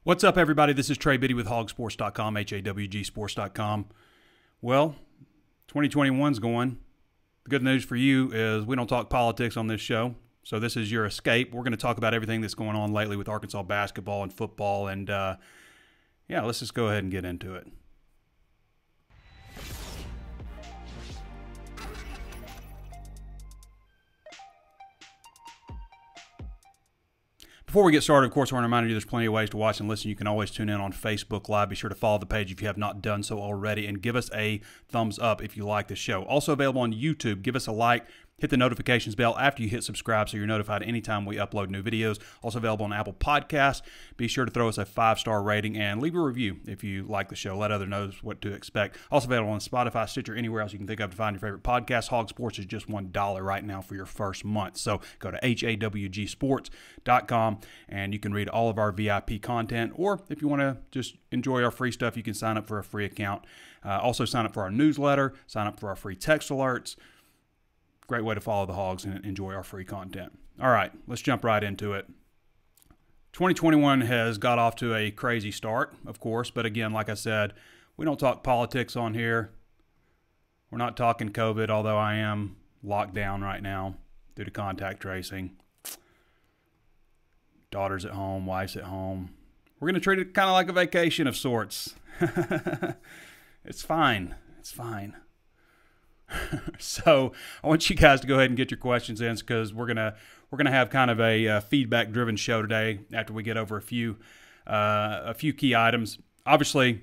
What's up, everybody? This is Trey Biddy with HawgSports.com, HawgSports.com. Well, 2021's going. The good news for you is we don't talk politics on this show, so this is your escape. We're going to talk about everything that's going on lately with Arkansas basketball and football, and yeah, let's just go ahead and get into it. Before we get started, of course, I want to remind you there's plenty of ways to watch and listen. You can always tune in on Facebook Live. Be sure to follow the page if you have not done so already, and give us a thumbs up if you like the show. Also available on YouTube. Give us a like. Hit the notifications bell after you hit subscribe so you're notified anytime we upload new videos. Also available on Apple Podcasts. Be sure to throw us a 5-star rating and leave a review if you like the show. Let others know what to expect. Also available on Spotify, Stitcher, anywhere else you can think of to find your favorite podcast. Hog Sports is just $1 right now for your first month. So go to HawgSports.com and you can read all of our VIP content. Or if you want to just enjoy our free stuff, you can sign up for a free account. Also sign up for our newsletter. Sign up for our free text alerts. Great way to follow the Hogs and enjoy our free content. All right, let's jump right into it. 2021 has got off to a crazy start, of course, but again, like I said, we don't talk politics on here. We're not talking COVID, although I am locked down right now due to contact tracing. Daughter's at home, wife's at home. We're going to treat it kind of like a vacation of sorts. It's fine. It's fine. So I want you guys to go ahead and get your questions in because we're gonna have kind of a feedback-driven show today after we get over a few key items. Obviously,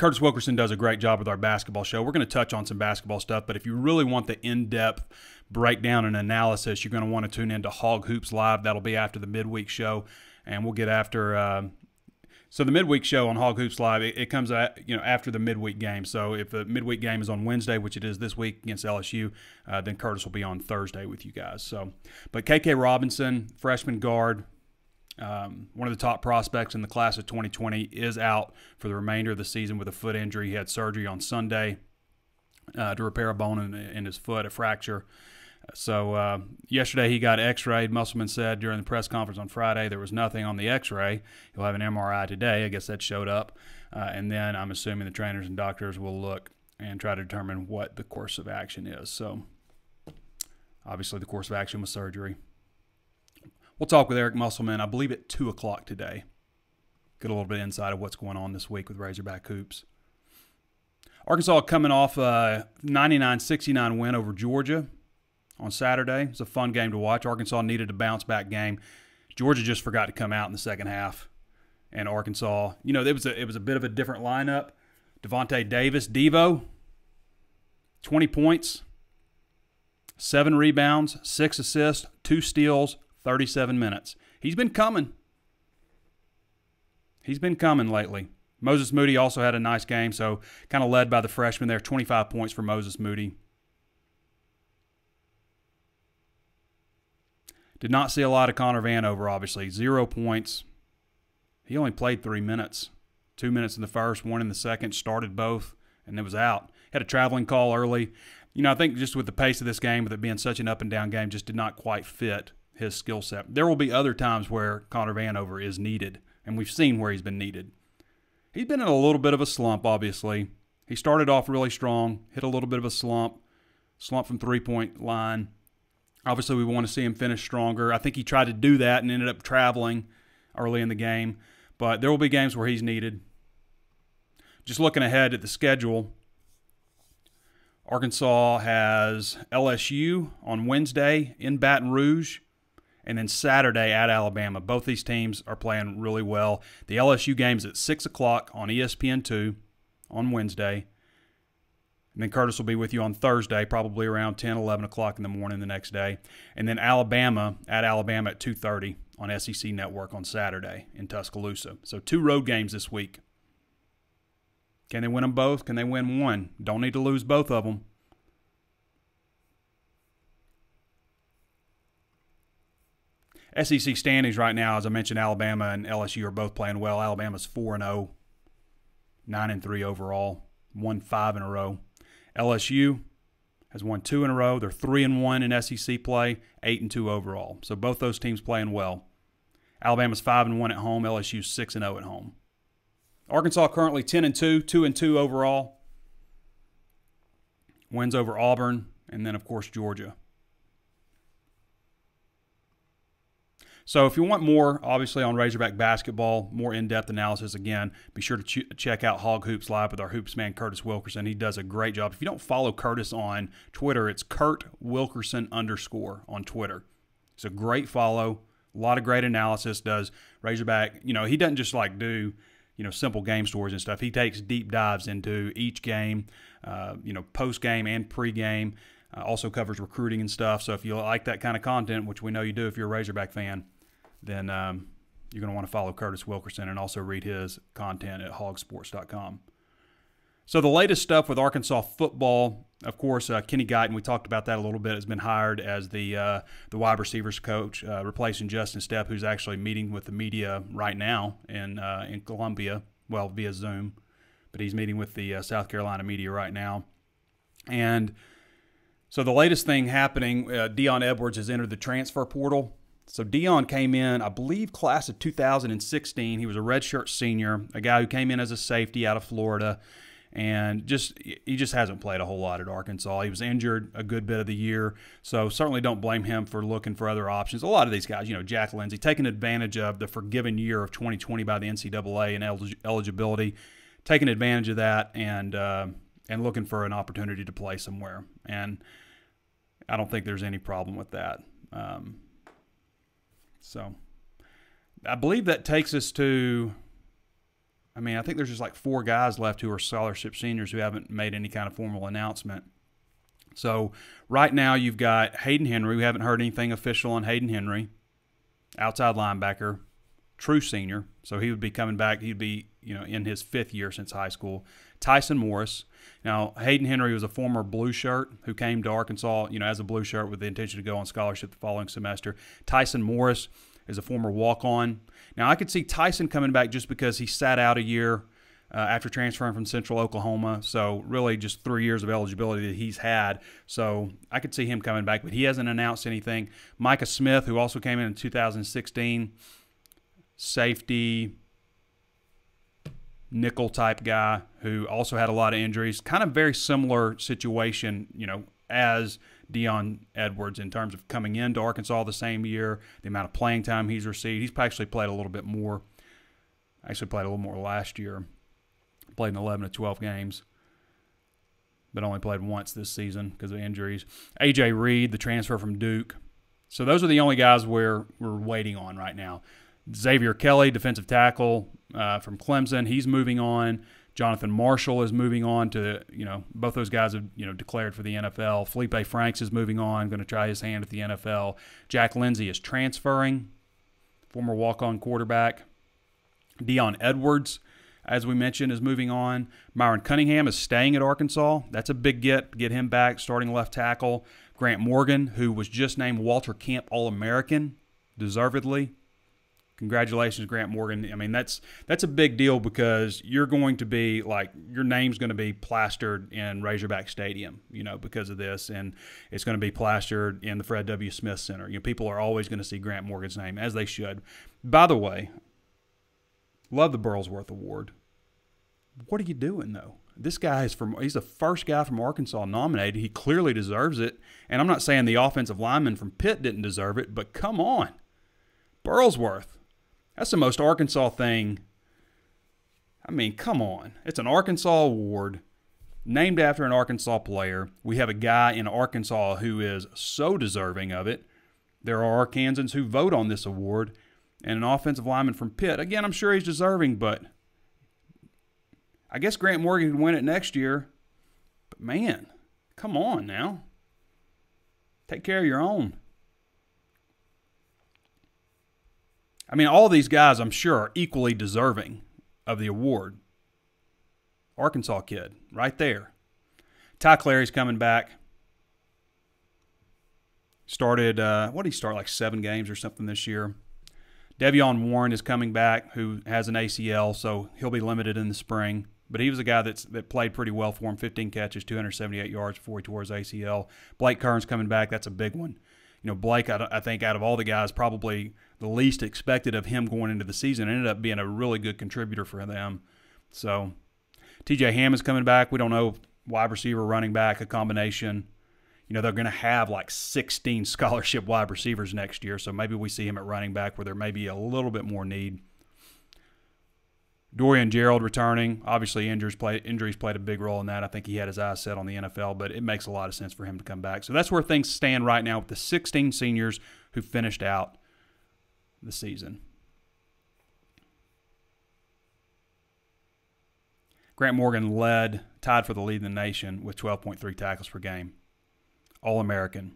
Curtis Wilkerson does a great job with our basketball show. We're going to touch on some basketball stuff, but if you really want the in-depth breakdown and analysis, you're going to want to tune into Hog Hoops Live. That'll be after the midweek show, and we'll get after. So the midweek show on Hog Hoops Live, it comes after the midweek game. So if the midweek game is on Wednesday, which it is this week against LSU, then Curtis will be on Thursday with you guys. But KK Robinson, freshman guard, one of the top prospects in the class of 2020, is out for the remainder of the season with a foot injury. He had surgery on Sunday to repair a bone in his foot, a fracture. So yesterday he got x-rayed. Musselman said during the press conference on Friday there was nothing on the x-ray. He'll have an MRI today. I guess that showed up. And then I'm assuming the trainers and doctors will look and try to determine what the course of action is. So obviously the course of action was surgery. We'll talk with Eric Musselman, I believe, at 2 o'clock today. Get a little bit of insight of what's going on this week with Razorback Hoops. Arkansas coming off a 99-69 win over Georgia on Saturday. It was a fun game to watch. Arkansas needed a bounce-back game. Georgia just forgot to come out in the second half. And Arkansas, it was a bit of a different lineup. Devontae Davis, Devo, 20 points, 7 rebounds, 6 assists, 2 steals, 37 minutes. He's been coming. He's been coming lately. Moses Moody also had a nice game, so kind of led by the freshman there. 25 points for Moses Moody. Did not see a lot of Connor Vanover, obviously. 0 points. He only played 3 minutes. 2 minutes in the first, 1 in the second, started both, and it was out. Had a traveling call early. I think just with the pace of this game, with it being such an up-and-down game, just did not quite fit his skill set. There will be other times where Connor Vanover is needed, and we've seen where he's been needed. He's been in a little bit of a slump, obviously. He started off really strong, hit a little bit of a slump from three-point line. Obviously, we want to see him finish stronger. I think he tried to do that and ended up traveling early in the game. But there will be games where he's needed. Just looking ahead at the schedule, Arkansas has LSU on Wednesday in Baton Rouge, and then Saturday at Alabama. Both these teams are playing really well. The LSU game's at 6 o'clock on ESPN2 on Wednesday. And then Curtis will be with you on Thursday, probably around 10, 11 o'clock in the morning the next day. And then Alabama at 2:30 on SEC Network on Saturday in Tuscaloosa. So 2 road games this week. Can they win them both? Can they win one? Don't need to lose both of them. SEC standings right now, as I mentioned, Alabama and LSU are both playing well. Alabama's 4-0, 9-3 overall, won 5 in a row. LSU has won 2 in a row. They're 3-1 in SEC play, 8-2 overall. So both those teams playing well. Alabama's 5-1 at home. LSU's 6-0 at home. Arkansas currently 10-2, 2-2 overall. Wins over Auburn, and then, of course, Georgia. So if you want more, obviously, on Razorback basketball, more in-depth analysis, again, be sure to check out Hog Hoops Live with our hoops man, Curtis Wilkerson. He does a great job. If you don't follow Curtis on Twitter, it's _Wilkerson on Twitter. It's a great follow. A lot of great analysis. Does Razorback, he doesn't just like do, simple game stories and stuff. He takes deep dives into each game, post-game and pre-game. Also covers recruiting and stuff. So if you like that kind of content, which we know you do if you're a Razorback fan, then you're going to want to follow Curtis Wilkerson and also read his content at HawgSports.com. So the latest stuff with Arkansas football, of course, Kenny Guyton, we talked about that a little bit, has been hired as the wide receivers coach, replacing Justin Stepp, who's actually meeting with the media right now in Columbia, well, via Zoom. But he's meeting with the South Carolina media right now. And so the latest thing happening, Dion Edwards has entered the transfer portal. So Dion came in, I believe, class of 2016. He was a redshirt senior, a guy who came in as a safety out of Florida, and he just hasn't played a whole lot at Arkansas. He was injured a good bit of the year, so certainly don't blame him for looking for other options. A lot of these guys, Jack Lindsey, taking advantage of the forgiven year of 2020 by the NCAA and eligibility, taking advantage of that and looking for an opportunity to play somewhere. And I don't think there's any problem with that. So I believe that takes us to, I think there's just like 4 guys left who are scholarship seniors who haven't made any kind of formal announcement. So right now you've got Hayden Henry. We haven't heard anything official on Hayden Henry, outside linebacker, true senior. So he would be coming back. He'd be, in his 5th year since high school. Tyson Morris. Now, Hayden Henry was a former blue shirt who came to Arkansas, as a blue shirt with the intention to go on scholarship the following semester. Tyson Morris is a former walk-on. Now, I could see Tyson coming back just because he sat out a year after transferring from Central Oklahoma. So really just 3 years of eligibility that he's had. So I could see him coming back, but he hasn't announced anything. Micah Smith, who also came in 2016, safety, nickel type guy who also had a lot of injuries. Kind of very similar situation, as Dion Edwards in terms of coming into Arkansas the same year, the amount of playing time he's received. He's actually played a little bit more. Actually played a little more last year. Played in 11 of 12 games, but only played once this season because of injuries. A.J. Reed, the transfer from Duke. So those are the only guys we're waiting on right now. Xavier Kelly, defensive tackle from Clemson, he's moving on. Jonathan Marshall is moving on to, both those guys have, declared for the NFL. Felipe Franks is moving on, going to try his hand at the NFL. Jack Lindsey is transferring, former walk-on quarterback. Dion Edwards, as we mentioned, is moving on. Myron Cunningham is staying at Arkansas. That's a big get him back, starting left tackle. Grant Morgan, who was just named Walter Camp All-American, deservedly. Congratulations, Grant Morgan. That's a big deal because you're going to be your name's going to be plastered in Razorback Stadium, because of this, and it's going to be plastered in the Fred W. Smith Center. People are always going to see Grant Morgan's name, as they should. By the way, love the Burlesworth Award. What are you doing, though? This guy he's the first guy from Arkansas nominated. He clearly deserves it. And I'm not saying the offensive lineman from Pitt didn't deserve it, but come on. Burlesworth. That's the most Arkansas thing. Come on. It's an Arkansas award named after an Arkansas player. We have a guy in Arkansas who is so deserving of it. There are Arkansans who vote on this award. And an offensive lineman from Pitt. Again, I'm sure he's deserving, but I guess Grant Morgan can win it next year. But, man, come on now. Take care of your own. All these guys, I'm sure, are equally deserving of the award. Arkansas kid, right there. Ty Clary's coming back. Started, what did he start, like 7 games or something this year? Devion Warren is coming back, who has an ACL, so he'll be limited in the spring. But he was a guy that played pretty well for him, 15 catches, 278 yards before he tore his ACL. Blake Kearns coming back, that's a big one. Blake, I think out of all the guys, probably the least expected of him going into the season, ended up being a really good contributor for them. So TJ Hamm is coming back. We don't know, wide receiver, running back, a combination. They're going to have like 16 scholarship wide receivers next year, so maybe we see him at running back where there may be a little bit more need. Dorian Gerald returning. Obviously, injuries played a big role in that. I think he had his eyes set on the NFL, but it makes a lot of sense for him to come back. So that's where things stand right now with the 16 seniors who finished out the season. Grant Morgan tied for the lead in the nation with 12.3 tackles per game. All-American,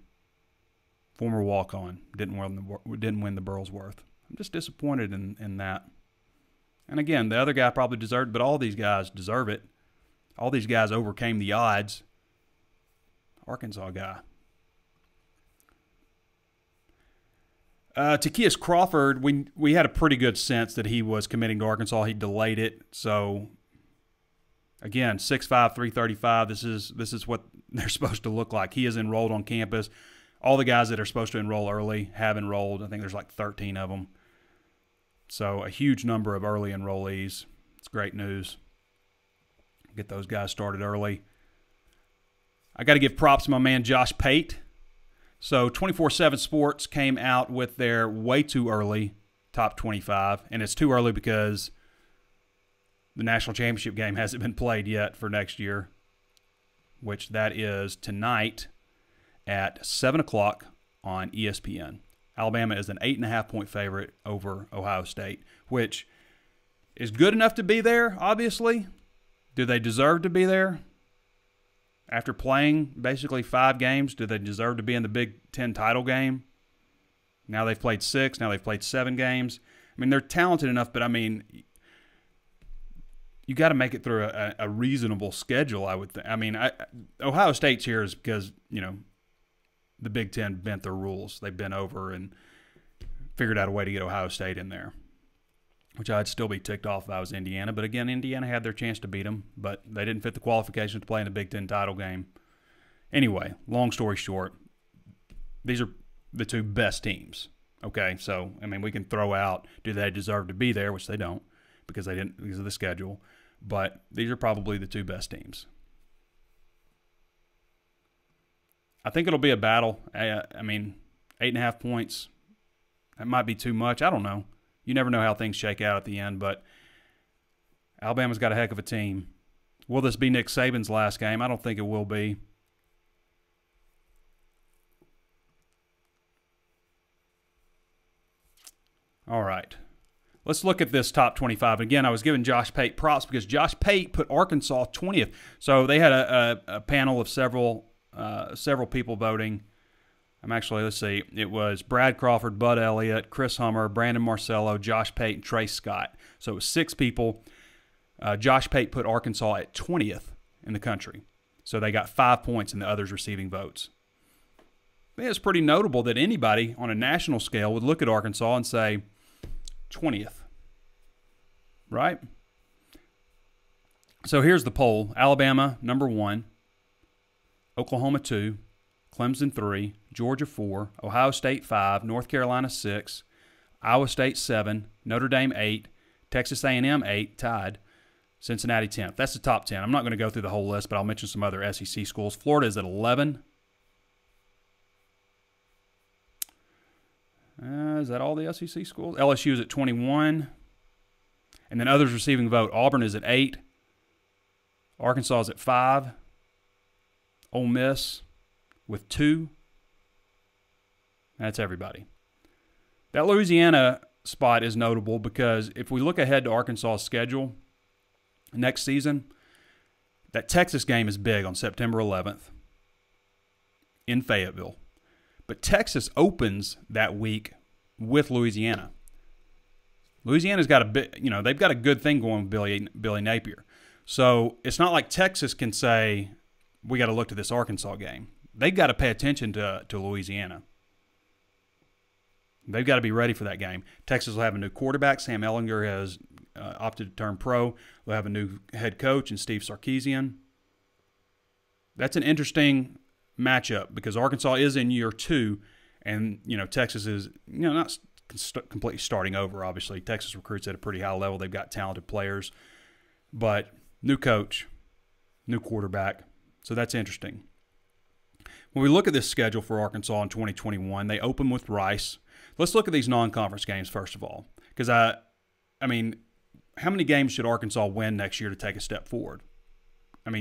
former walk-on, didn't win the Burlesworth. I'm just disappointed in that. And again, the other guy probably deserved it, but all these guys deserve it. All these guys overcame the odds. Arkansas guy. Takias Crawford, we had a pretty good sense that he was committing to Arkansas. He delayed it, so again, 6'5", 335. This is what they're supposed to look like. He is enrolled on campus. All the guys that are supposed to enroll early have enrolled. I think there's like 13 of them. So a huge number of early enrollees. It's great news. Get those guys started early. I got to give props to my man Josh Pate. So 24/7 Sports came out with their way too early top 25, and it's too early because the national championship game hasn't been played yet for next year, which that is tonight at 7 o'clock on ESPN. Alabama is an 8.5-point favorite over Ohio State, which is good enough to be there, obviously. Do they deserve to be there? After playing basically 5 games, do they deserve to be in the Big Ten title game? Now they've played 6. Now they've played 7 games. I mean, they're talented enough, but I mean, you got to make it through a reasonable schedule, I would think. I mean, Ohio State's here is because, the Big Ten bent their rules. They bent over and figured out a way to get Ohio State in there, which I'd still be ticked off if I was Indiana. But again, Indiana had their chance to beat them, but they didn't fit the qualifications to play in the Big Ten title game. Anyway, long story short, these are the 2 best teams. Okay, so, I mean, we can throw out, do they deserve to be there, which they don't because of the schedule. But these are probably the 2 best teams. I think it'll be a battle. I mean, 8.5 points, that might be too much. I don't know. You never know how things shake out at the end, but Alabama's got a heck of a team. Will this be Nick Saban's last game? I don't think it will be. All right. Let's look at this top 25. Again, I was giving Josh Pate props because Josh Pate put Arkansas 20th. So they had a panel of several people voting. Let's see. It was Brad Crawford, Bud Elliott, Chris Hummer, Brandon Marcello, Josh Pate, and Trey Scott. So it was 6 people. Josh Pate put Arkansas at 20th in the country. So they got 5 points in the others receiving votes. I think it's pretty notable that anybody on a national scale would look at Arkansas and say 20th. Right? So here's the poll. Alabama, number 1. Oklahoma 2, Clemson 3, Georgia 4, Ohio State 5, North Carolina 6, Iowa State 7, Notre Dame 8, Texas A&M 8, tied, Cincinnati 10th. That's the top 10. I'm not going to go through the whole list, but I'll mention some other SEC schools. Florida is at 11. Is that all the SEC schools? LSU is at 21. And then others receiving vote. Auburn is at 8. Arkansas is at 5. Ole Miss with 2. That's everybody. That Louisiana spot is notable because if we look ahead to Arkansas's schedule next season, that Texas game is big on September 11th in Fayetteville. But Texas opens that week with Louisiana. Louisiana's got a bit, they've got a good thing going with Billy Napier. So it's not like Texas can say, we got to look to this Arkansas game. They've got to pay attention to Louisiana. They've got to be ready for that game. Texas will have a new quarterback. Sam Ehlinger has opted to turn pro. They'll have a new head coach in Steve Sarkisian. That's an interesting matchup because Arkansas is in year 2, And, Texas is, not completely starting over, obviously. Texas recruits at a pretty high level. They've got talented players. But new coach, new quarterback. So that's interesting. When we look at this schedule for Arkansas in 2021, they open with Rice. Let's look at these non-conference games first of all. Because, how many games should Arkansas win next year to take a step forward?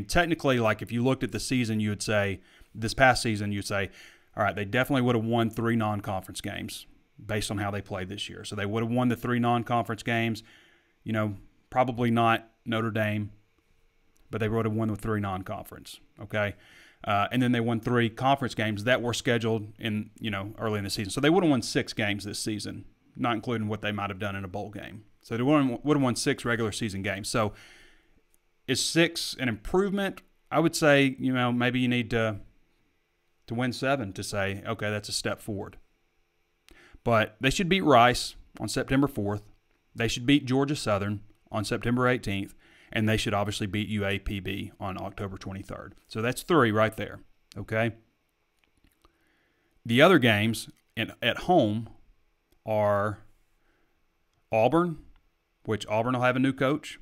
Technically, like if you looked at the season, you would say, this past season, you'd say, all right, they definitely would have won 3 non-conference games based on how they played this year. So they would have won the 3 non-conference games, probably not Notre Dame, but they would have won the 3 non-conference, okay? And then they won 3 conference games that were scheduled in, early in the season. So they would have won 6 games this season, not including what they might have done in a bowl game. So they would have won 6 regular season games. So is 6 an improvement? I would say, maybe you need to win 7 to say, okay, that's a step forward. But they should beat Rice on September 4th. They should beat Georgia Southern on September 18th. And they should obviously beat UAPB on October 23rd. So that's 3 right there, okay? The other games at home are Auburn, which Auburn will have a new coach,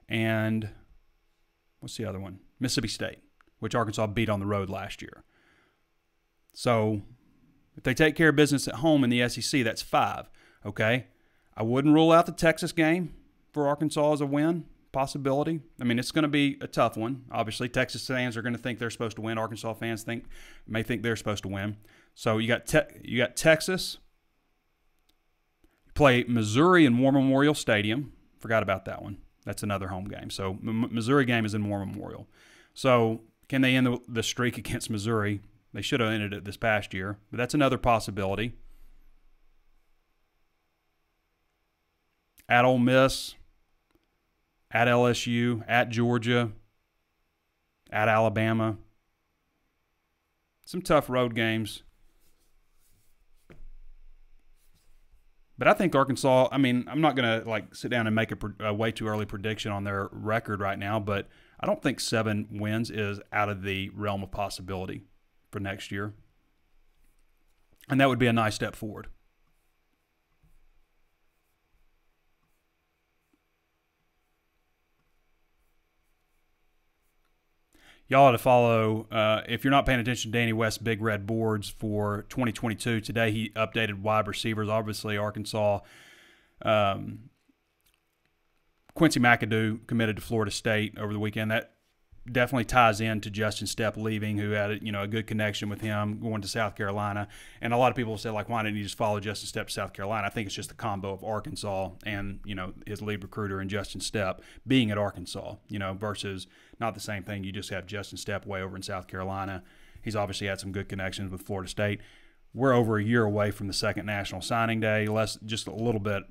and what's the other one? Mississippi State, which Arkansas beat on the road last year. So if they take care of business at home in the SEC, that's 5, okay? I wouldn't rule out the Texas game for Arkansas as a win possibility. It's going to be a tough one. Obviously, Texas fans are going to think they're supposed to win. Arkansas fans may think they're supposed to win. So you got Texas. You play Missouri in War Memorial Stadium. Forgot about that one. That's another home game. So Missouri game is in War Memorial. So can they end the streak against Missouri? They should have ended it this past year, but that's another possibility. At Ole Miss, at LSU, at Georgia, at Alabama. Some tough road games. But I think Arkansas, I'm not going to sit down and make a way too early prediction on their record right now, but I don't think 7 wins is out of the realm of possibility for next year. And that would be a nice step forward. Y'all ought to follow, if you're not paying attention to Danny West's Big Red Boards for 2022, today he updated wide receivers. Obviously, Arkansas, Quincy McAdoo committed to Florida State over the weekend. That definitely ties into Justin Stepp leaving, who had a good connection with him going to South Carolina. And a lot of people say, why didn't you just follow Justin Stepp to South Carolina? I think it's just the combo of Arkansas and, his lead recruiter and Justin Stepp being at Arkansas, versus not the same thing. You just have Justin Stepp way over in South Carolina. He's obviously had some good connections with Florida State. We're over a year away from the second National Signing Day, just a little bit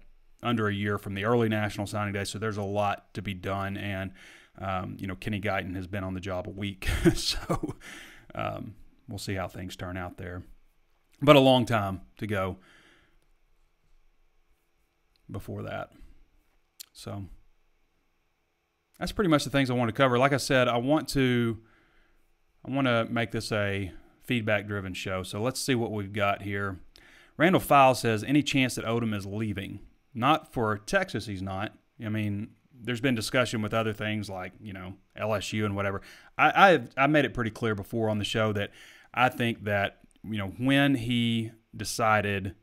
under a year from the early National Signing Day, so there's a lot to be done. And Kenny Guyton has been on the job a week, so we'll see how things turn out there. But a long time to go before that. So that's pretty much the things I want to cover. Like I said, I want to make this a feedback-driven show. So let's see what we've got here. Randall Fowle says, any chance that Odom is leaving? Not for Texas, he's not. There's been discussion with other things like, LSU and whatever. I made it pretty clear before on the show that I think that, when he decided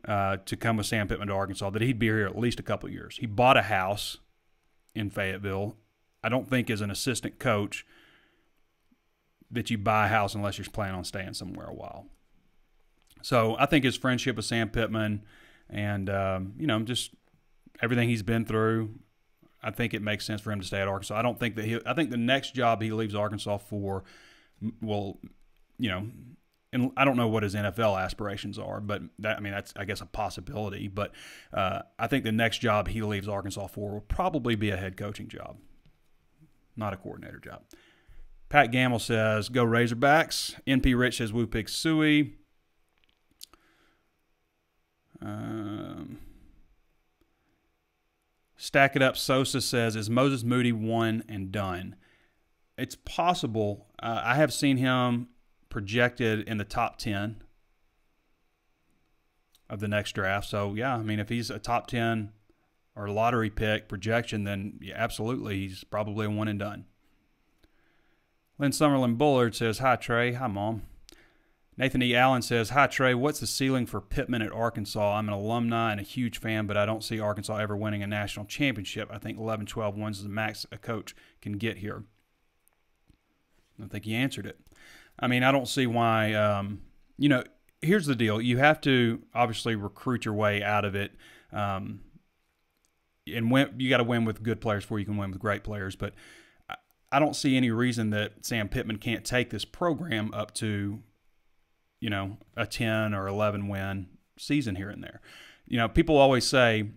to come with Sam Pitman to Arkansas, that he'd be here at least a couple of years. He bought a house in Fayetteville. I don't think as an assistant coach that you buy a house unless you're planning on staying somewhere a while. So I think his friendship with Sam Pitman and, just everything he's been through, I think it makes sense for him to stay at Arkansas. I think the next job he leaves Arkansas for will, and I don't know what his NFL aspirations are, but that's, I guess, a possibility. But I think the next job he leaves Arkansas for will probably be a head coaching job, not a coordinator job. Pat Gamble says, go Razorbacks. NP Rich says, woo pig suey. Stack It Up Sosa says, is Moses Moody one and done? It's possible. I have seen him projected in the top 10 of the next draft. So, yeah, I mean, if he's a top 10 or lottery pick projection, then yeah, absolutely he's probably a one and done. Lynn Summerlin Bullard says, hi, Trey. Hi, Mom. Nathan E. Allen says, hi, Trey. What's the ceiling for Pitman at Arkansas? I'm an alumni and a huge fan, but I don't see Arkansas ever winning a national championship. I think 11, 12 wins is the max a coach can get here. I think he answered it. I mean, I don't see why, you know, here's the deal. You have to obviously recruit your way out of it. And you got to win with good players before you can win with great players. But I don't see any reason that Sam Pittman can't take this program up to, you know, a 10 or 11 win season here and there. You know, people always say,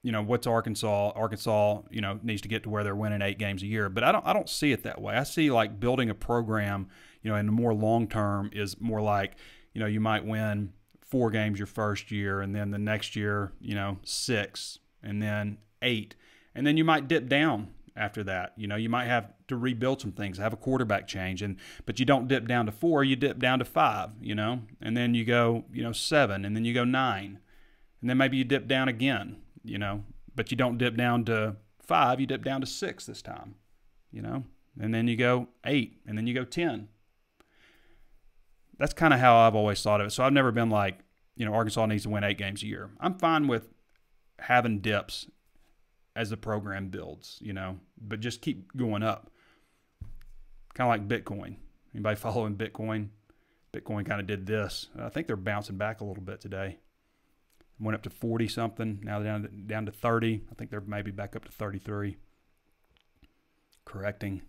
you know, what's Arkansas? Arkansas, you know, needs to get to where they're winning 8 games a year. But I don't see it that way. I see like building a program, you know, in the more long term is more like, you know, you might win 4 games your first year, and then the next year, you know, 6, and then 8, and then you might dip down after that. You know, you might have to rebuild some things, have a quarterback change, but you don't dip down to 4, you dip down to 5, you know, and then you go, you know, 7, and then you go 9, and then maybe you dip down again, you know, but you don't dip down to 5, you dip down to 6 this time, you know, and then you go 8, and then you go 10. That's kind of how I've always thought of it. So I've never been like, you know, Arkansas needs to win 8 games a year. I'm fine with having dips as the program builds, you know, but just keep going up. Kind of like Bitcoin. Anybody following Bitcoin? Bitcoin kind of did this. I think they're bouncing back a little bit today. Went up to 40-something. Now they're down to 30. I think they're maybe back up to 33. Correcting.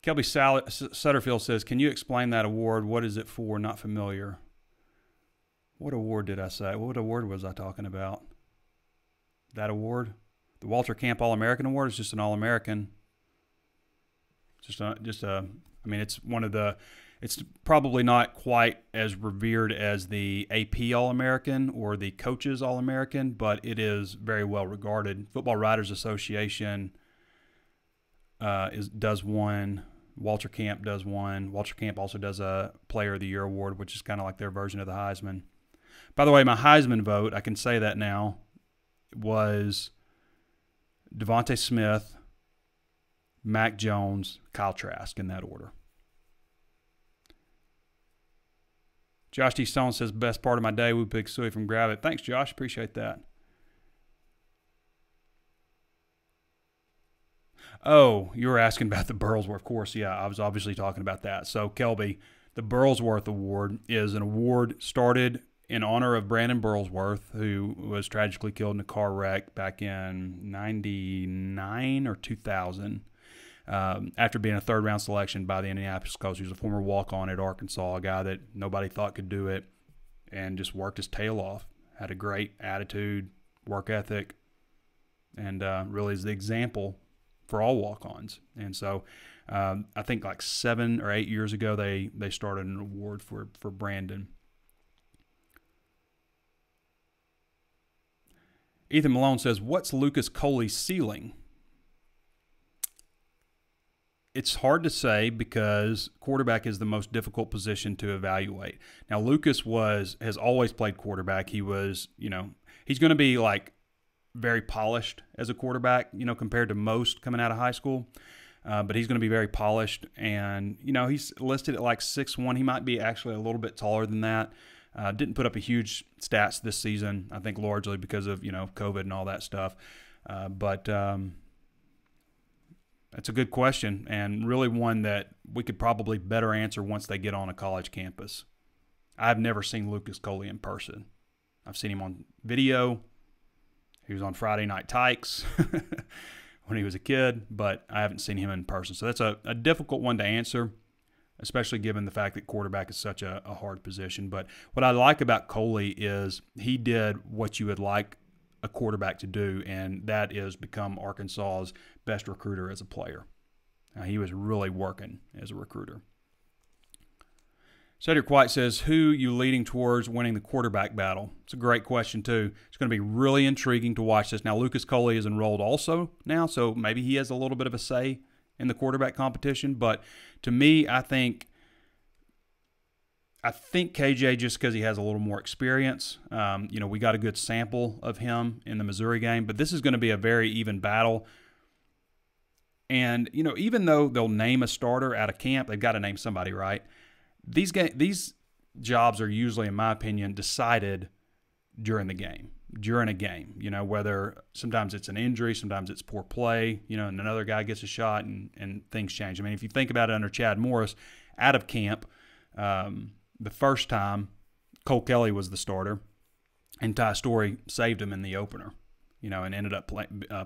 Kelby Sutterfield says, can you explain that award? What is it for? Not familiar. What award did I say? What award was I talking about? That award? The Walter Camp All-American Award is just an All-American. I mean, it's one of the, it's probably not quite as revered as the AP All-American or the Coaches All-American, but it is very well regarded. Football Writers Association does one. Walter Camp does one. Walter Camp also does a Player of the Year award, which is kind of like their version of the Heisman. By the way, my Heisman vote, I can say that now, was Devontae Smith, Mac Jones, Kyle Trask, in that order. Josh T. Stone says, best part of my day, Woo Pig Suey from Grab It. Thanks, Josh. Appreciate that. Oh, you were asking about the Burlesworth course. Yeah, I was obviously talking about that. So, Kelby, the Burlesworth Award is an award started in honor of Brandon Burlesworth, who was tragically killed in a car wreck back in 99 or 2000 after being a third-round selection by the Indianapolis Colts. He was a former walk-on at Arkansas, a guy that nobody thought could do it, and just worked his tail off. Had a great attitude, work ethic, and really is the example for all walk-ons. And so I think like 7 or 8 years ago, they started an award for Brandon. Ethan Malone says, what's Lucas Coley's ceiling? It's hard to say because quarterback is the most difficult position to evaluate. Now, Lucas has always played quarterback. He was, you know, he's going to be like very polished as a quarterback, you know, compared to most coming out of high school. But he's going to be very polished. And, you know, he's listed at like 6'1". He might be actually a little bit taller than that. Didn't put up a huge stats this season, I think largely because of, you know, COVID and all that stuff. But that's a good question, and really one that we could probably better answer once they get on a college campus. I've never seen Lucas Coley in person. I've seen him on video. He was on Friday Night Tykes when he was a kid, but I haven't seen him in person. So that's a difficult one to answer, especially given the fact that quarterback is such a hard position. But what I like about Coley is he did what you would like a quarterback to do, and that is become Arkansas's best recruiter as a player. He was really working as a recruiter. Cedric White says, who you leading towards winning the quarterback battle? It's a great question, too. It's going to be really intriguing to watch this. Now, Lucas Coley is enrolled also now, so maybe he has a little bit of a say in the quarterback competition. But to me, I think KJ, just because he has a little more experience, we got a good sample of him in the Missouri game, but this is going to be a very even battle. And, even though they'll name a starter out of camp, they've got to name somebody, right? These jobs are usually, in my opinion, decided during a game, whether sometimes it's an injury, sometimes it's poor play, and another guy gets a shot and things change. I mean, if you think about it under Chad Morris, out of camp, the first time, Cole Kelly was the starter, and Ty Story saved him in the opener, and ended up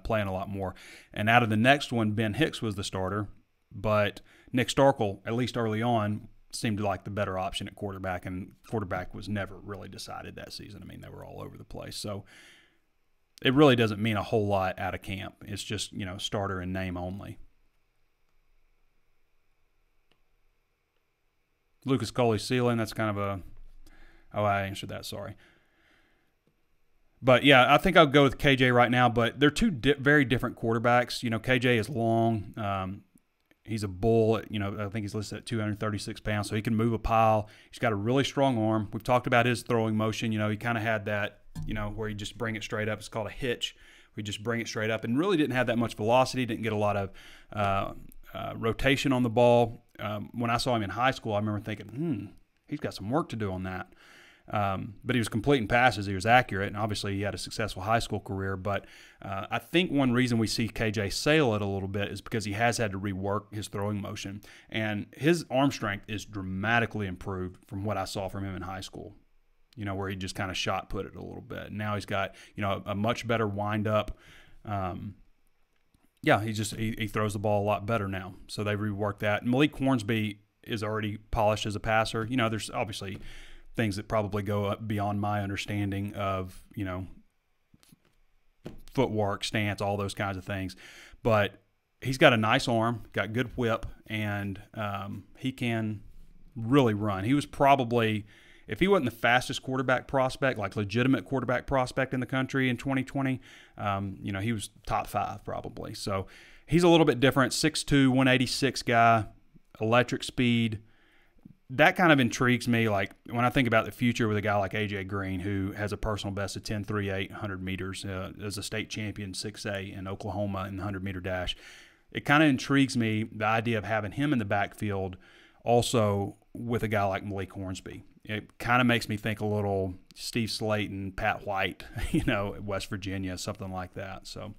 playing a lot more. And out of the next one, Ben Hicks was the starter, but Nick Starkel, at least early on, seemed like the better option at quarterback, and quarterback was never really decided that season. I mean, they were all over the place. So it really doesn't mean a whole lot out of camp. It's just, starter and name only. Lucas Coley's ceiling, that's kind of I answered that, sorry. But, yeah, I think I'll go with KJ right now, but they're two very different quarterbacks. KJ is long. He's a bull. I think he's listed at 236 pounds, so he can move a pile. He's got a really strong arm. We've talked about his throwing motion. He kind of had that, where you just bring it straight up. It's called a hitch. We just bring it straight up, and really didn't have that much velocity, didn't get a lot of rotation on the ball. When I saw him in high school, I remember thinking, he's got some work to do on that. But he was completing passes. He was accurate, and obviously he had a successful high school career. But I think one reason we see KJ sail it a little bit is because he has had to rework his throwing motion. And his arm strength is dramatically improved from what I saw from him in high school, where he just kind of shot put it a little bit. Now he's got, a much better wind-up. He throws the ball a lot better now. So they've reworked that. Malik Hornsby is already polished as a passer. There's obviously things that probably go up beyond my understanding of, footwork, stance, all those kinds of things. But he's got a nice arm, got good whip, and he can really run. He was probably, if he wasn't the fastest quarterback prospect, like legitimate quarterback prospect in the country in 2020, he was top 5 probably. So he's a little bit different, 6'2", 186 guy, electric speed. That kind of intrigues me, like when I think about the future with a guy like A.J. Green, who has a personal best of 10.38, 100 meters, as a state champion 6A in Oklahoma in the 100-meter dash. It kind of intrigues me, the idea of having him in the backfield also with a guy like Malik Hornsby. It kind of makes me think a little Steve Slayton, Pat White, West Virginia, something like that. So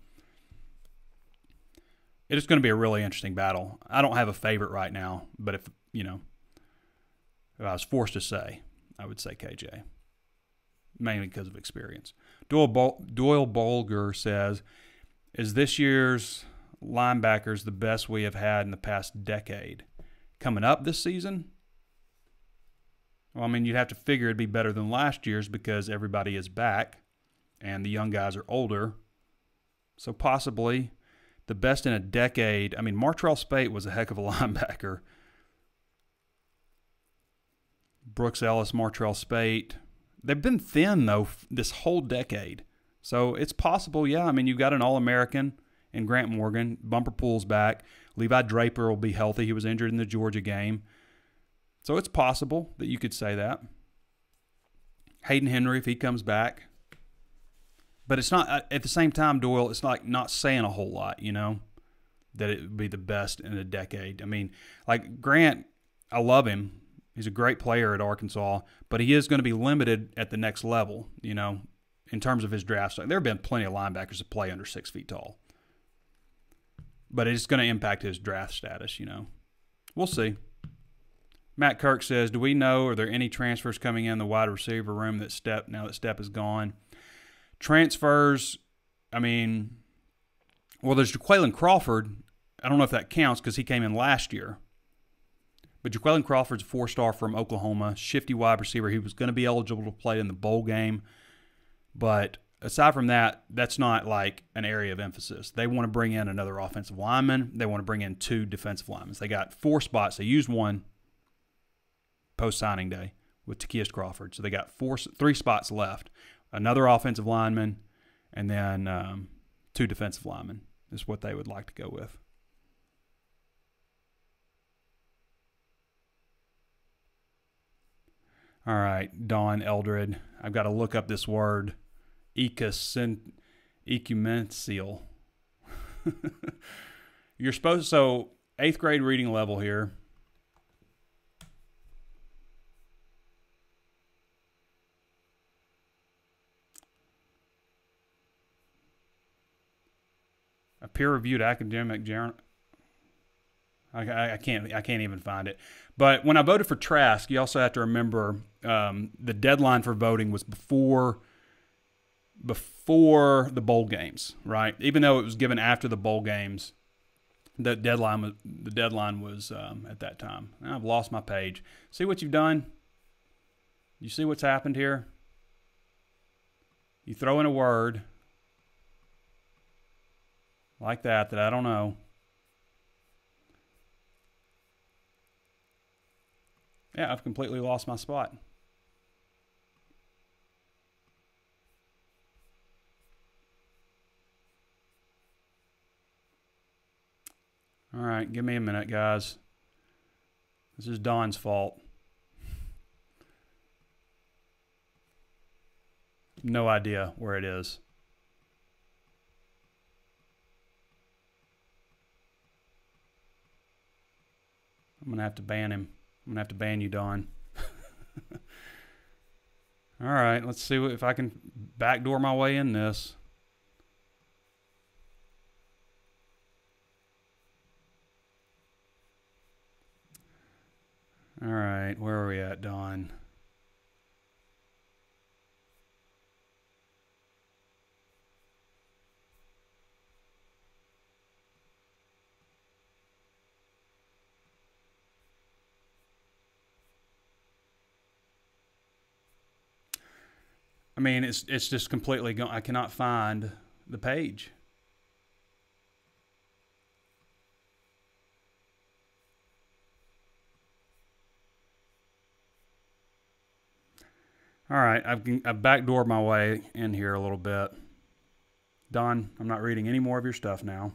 it is going to be a really interesting battle. I don't have a favorite right now, but if I was forced to say, I would say KJ, mainly because of experience. Doyle Bolger says, is this year's linebackers the best we have had in the past decade? Coming up this season? Well, I mean, you'd have to figure it'd be better than last year's because everybody is back and the young guys are older. So possibly the best in a decade. I mean, Martrell Spate was a heck of a linebacker. Brooks Ellis, Martrell Spate. They've been thin, though, this whole decade. So it's possible, yeah. I mean, you've got an All-American in Grant Morgan. Bumper Pool's back. Levi Draper will be healthy. He was injured in the Georgia game. So it's possible that you could say that. Hayden Henry, if he comes back. But it's not, at the same time, Doyle, it's like not saying a whole lot, that it would be the best in a decade. I mean, like Grant, I love him. He's a great player at Arkansas, but he is going to be limited at the next level, in terms of his draft stock. There have been plenty of linebackers that play under 6 feet tall. But it's going to impact his draft status, We'll see. Matt Kirk says, do we know, are there any transfers coming in the wide receiver room now that Step is gone? Transfers, I mean, well, there's Jaquaylin Crawford. I don't know if that counts because he came in last year. But Jaquaylin Crawford's a 4-star from Oklahoma, shifty wide receiver. He was going to be eligible to play in the bowl game. But aside from that, that's not like an area of emphasis. They want to bring in another offensive lineman. They want to bring in 2 defensive linemen. They got 4 spots. They used 1 post-signing day with Takias Crawford. So they got 3 spots left. Another offensive lineman and then 2 defensive linemen is what they would like to go with. All right, Dawn Eldred. I've got to look up this word. Ecumensial. You're supposed to, so 8th grade reading level here. A peer-reviewed academic journal. I can't even find it. But when I voted for Trask, you also have to remember the deadline for voting was before the bowl games, right? Even though it was given after the bowl games, the deadline was at that time. Now I've lost my page. See what you've done? You see what's happened here? You throw in a word like that I don't know. Yeah, I've completely lost my spot. All right, give me a minute, guys. This is Don's fault. No idea where it is. I'm going to have to ban him. I'm going to have to ban you, Don. All right, let's see if I can backdoor my way in this. All right, where are we at, Don? I mean, it's just completely gone. I cannot find the page. All right, I've backdoored my way in here a little bit. Don, I'm not reading any more of your stuff now.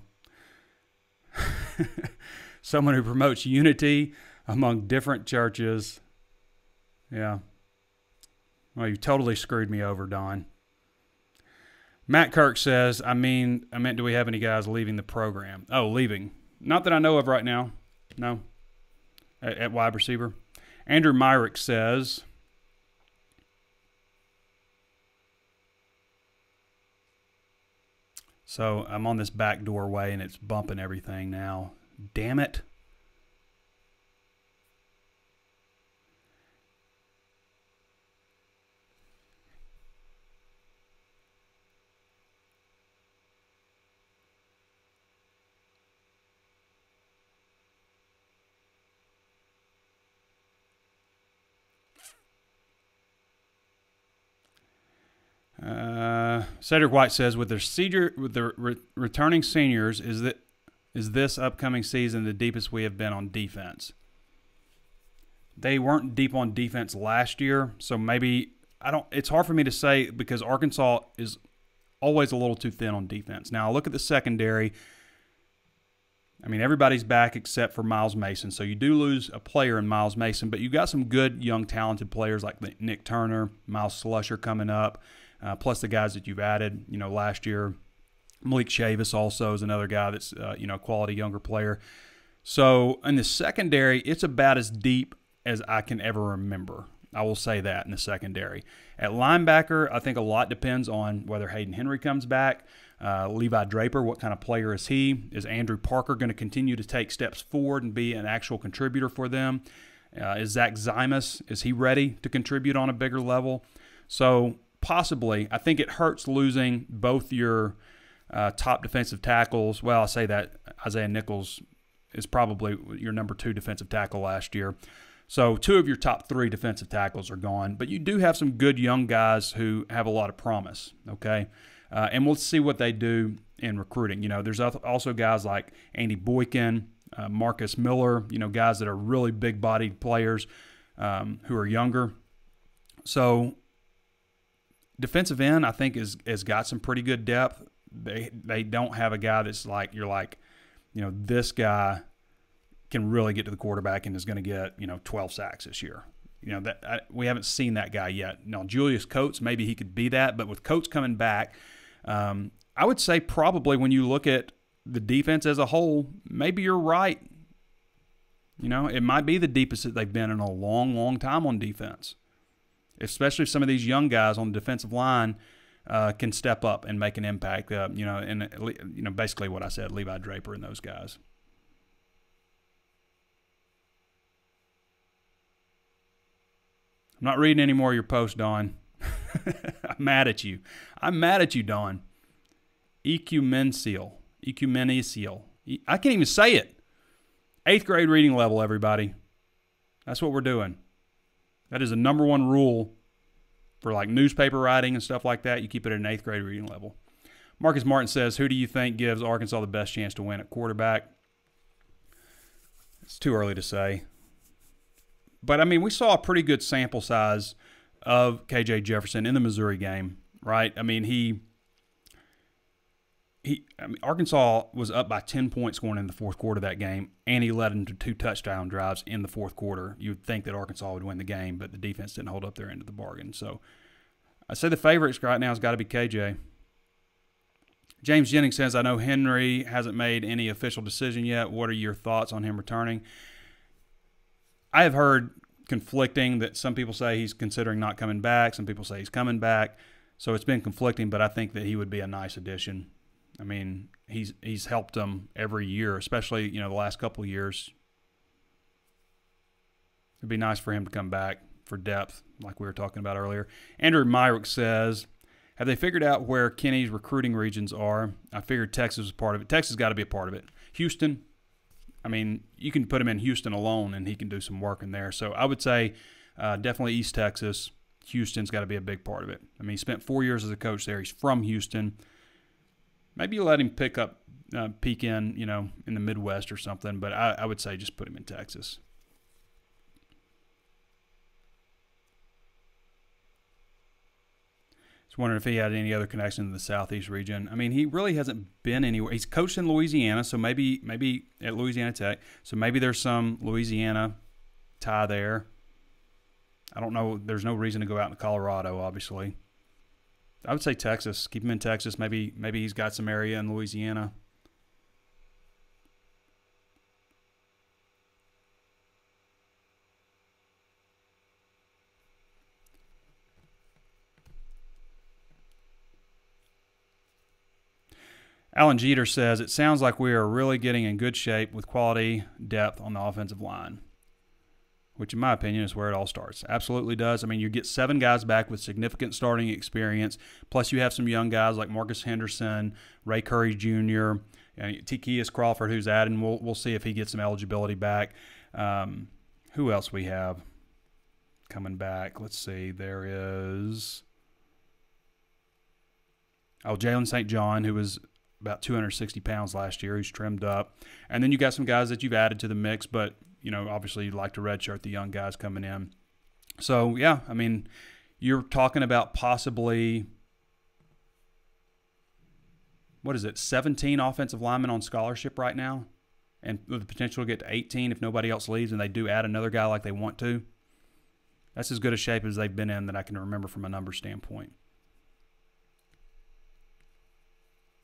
Someone who promotes unity among different churches. Yeah. Well, you totally screwed me over, Don. Matt Kirk says, I meant, do we have any guys leaving the program? Oh, leaving. Not that I know of right now. No. At wide receiver. Andrew Myrick says, so I'm on this back doorway and it's bumping everything now. Damn it. Cedric White says, with the returning seniors, is this upcoming season the deepest we have been on defense? They weren't deep on defense last year, so maybe it's hard for me to say because Arkansas is always a little too thin on defense. Now, look at the secondary. I mean, everybody's back except for Miles Mason. So you do lose a player in Miles Mason, but you got some good, young, talented players like Nick Turner, Miles Slusher coming up, plus the guys that you've added, last year. Malik Chavis also is another guy that's, a quality younger player. So in the secondary, it's about as deep as I can ever remember. I will say that in the secondary. At linebacker, I think a lot depends on whether Hayden Henry comes back. Levi Draper, what kind of player is he? Is Andrew Parker going to continue to take steps forward and be an actual contributor for them? Is Zach Zymas, is he ready to contribute on a bigger level? So possibly, I think it hurts losing both your top defensive tackles. Well, I'll say that Isaiah Nichols is probably your number 2 defensive tackle last year. So 2 of your top 3 defensive tackles are gone, but you do have some good young guys who have a lot of promise, okay? And we'll see what they do in recruiting. There's also guys like Andy Boykin, Marcus Miller, guys that are really big-bodied players who are younger. So defensive end, I think, has got some pretty good depth. They don't have a guy that's like, you're like, this guy can really get to the quarterback and is going to get, 12 sacks this year. we haven't seen that guy yet. Now, Julius Coates, maybe he could be that, but with Coates coming back, I would say probably when you look at the defense as a whole, maybe you're right. It might be the deepest that they've been in a long, long time on defense, especially if some of these young guys on the defensive line can step up and make an impact. And basically what I said, Levi Draper and those guys. I'm not reading any more of your posts, Dawn. I'm mad at you. I'm mad at you, Dawn. Ecumenseal. I can't even say it. 8th grade reading level, everybody. That's what we're doing. That is the #1 rule for like newspaper writing and stuff like that. You keep it at an 8th grade reading level. Marcus Martin says, who do you think gives Arkansas the best chance to win at quarterback? It's too early to say. But, I mean, we saw a pretty good sample size of KJ Jefferson in the Missouri game, right? I mean, Arkansas was up by 10 points going in the fourth quarter of that game, and he led them to 2 touchdown drives in the fourth quarter. You would think that Arkansas would win the game, but the defense didn't hold up their end of the bargain. So I say the favorites right now has got to be KJ. James Jennings says, I know Henry hasn't made any official decision yet. What are your thoughts on him returning? I have heard conflicting that some people say he's considering not coming back. Some people say he's coming back. So it's been conflicting, but I think that he would be a nice addition. I mean, he's helped them every year, especially, the last couple of years. It'd be nice for him to come back for depth, like we were talking about earlier. Andrew Myrick says, have they figured out where Kenny's recruiting regions are? I figured Texas was part of it. Texas got to be a part of it. Houston, I mean, you can put him in Houston alone, and he can do some work in there. So I would say definitely East Texas. Houston's got to be a big part of it. I mean, he spent 4 years as a coach there. He's from Houston. Maybe you let him peek in, in the Midwest or something. But I would say just put him in Texas. Just wondering if he had any other connection to the Southeast region. I mean, he really hasn't been anywhere. He's coached in Louisiana, so maybe at Louisiana Tech. So maybe there's some Louisiana tie there. I don't know. There's no reason to go out in Colorado, obviously. I would say Texas. Keep him in Texas. Maybe he's got some area in Louisiana. Alan Jeter says, it sounds like we are really getting in good shape with quality depth on the offensive line, which in my opinion is where it all starts. Absolutely does. I mean, you get 7 guys back with significant starting experience, plus you have some young guys like Marcus Henderson, Ray Curry Jr., and Tykeus Crawford, who's adding. We'll see if he gets some eligibility back. Who else we have coming back? Let's see. There is Jalen St. John, who was about 260 pounds last year. He's trimmed up. And then you got some guys that you've added to the mix, but, obviously you'd like to redshirt the young guys coming in. So, yeah, I mean, you're talking about possibly, 17 offensive linemen on scholarship right now, and with the potential to get to 18 if nobody else leaves and they do add another guy like they want to. That's as good a shape as they've been in that I can remember from a number standpoint.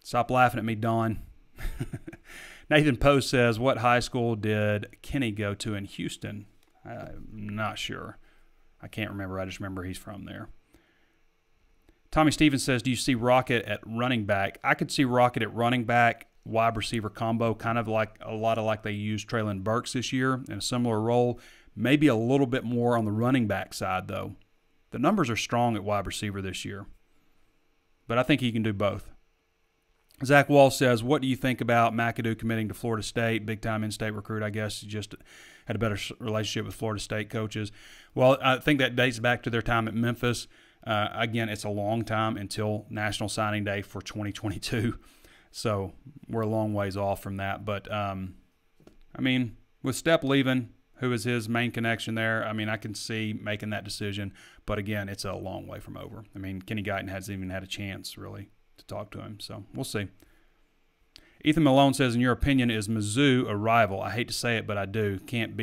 Stop laughing at me, Don. Nathan Post says, what high school did Kenny go to in Houston? I'm not sure. I can't remember. I just remember he's from there. Tommy Stevens says, do you see Rocket at running back? I could see Rocket at running back, wide receiver combo, kind of like like they used Traylon Burks this year in a similar role. Maybe a little bit more on the running back side, though. The numbers are strong at wide receiver this year. But I think he can do both. Zach Wall says, what do you think about McAdoo committing to Florida State? Big-time in-state recruit, I guess. He just had a better relationship with Florida State coaches. Well, I think that dates back to their time at Memphis. Again, it's a long time until National Signing Day for 2022. So we're a long ways off from that. But, I mean, with Stepp leaving, who is his main connection there, I mean, I can see making that decision. But, again, it's a long way from over. I mean, Kenny Guyton hasn't even had a chance, really, to talk to him. So we'll see. Ethan Malone says, in your opinion, is Mizzou a rival? I hate to say it, but I do. Can't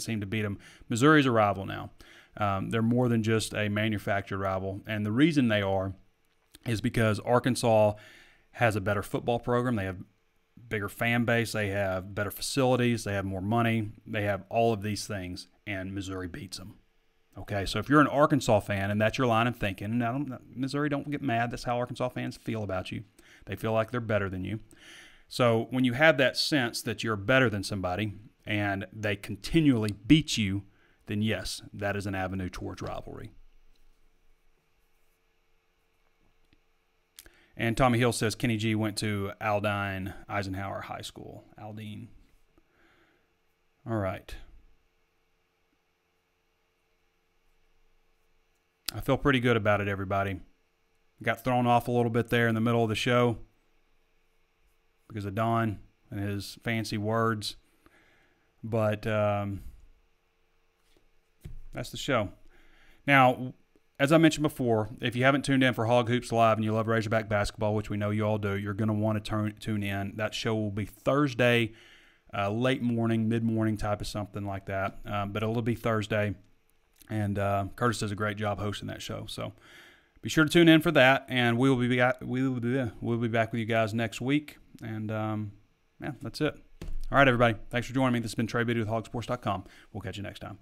seem to beat them. Missouri's a rival now. They're more than just a manufactured rival. And the reason they are is because Arkansas has a better football program. They have bigger fan base. They have better facilities. They have more money. They have all of these things, and Missouri beats them. Okay, so if you're an Arkansas fan and that's your line of thinking, now Missouri, don't get mad. That's how Arkansas fans feel about you. They feel like they're better than you. So when you have that sense that you're better than somebody and they continually beat you, then yes, that is an avenue towards rivalry. And Tommy Hill says Kenny G went to Aldine Eisenhower High School. Aldine. All right. I feel pretty good about it, everybody. Got thrown off a little bit there in the middle of the show because of Don and his fancy words. But that's the show. Now, as I mentioned before, if you haven't tuned in for Hog Hoops Live and you love Razorback basketball, which we know you all do, you're going to want to tune in. That show will be Thursday, late morning, mid-morning type of something like that. But it'll be Thursday, and Curtis does a great job hosting that show. So be sure to tune in for that, and we'll be back with you guys next week. And, yeah, that's it. All right, everybody. Thanks for joining me. This has been Trey Biddy with HawgSports.com. We'll catch you next time.